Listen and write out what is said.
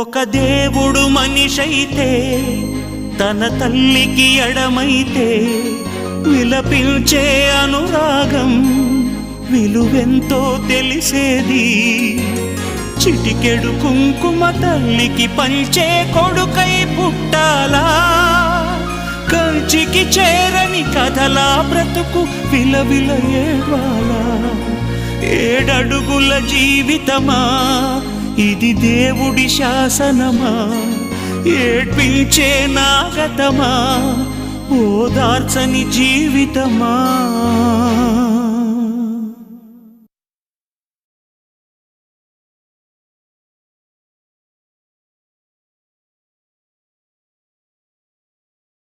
ఒక దేవుడు మనిషైతే తన తల్లికి ఎడమైతే విలపించే అనురాగం విలువెంతో తెలిసేది. చిటికెడు కుంకుమ తల్లికి పంచే కొడుకై పుట్టాలా, కంచికి చేరని కథలా బ్రతుకు విలవిల ఏడ్వాలా. 7 అడుగుల జీవితమా ఇది దేవుడి శాసనమా, ఏడ్పించే నాగతమా ఓదార్చని జీవితమా.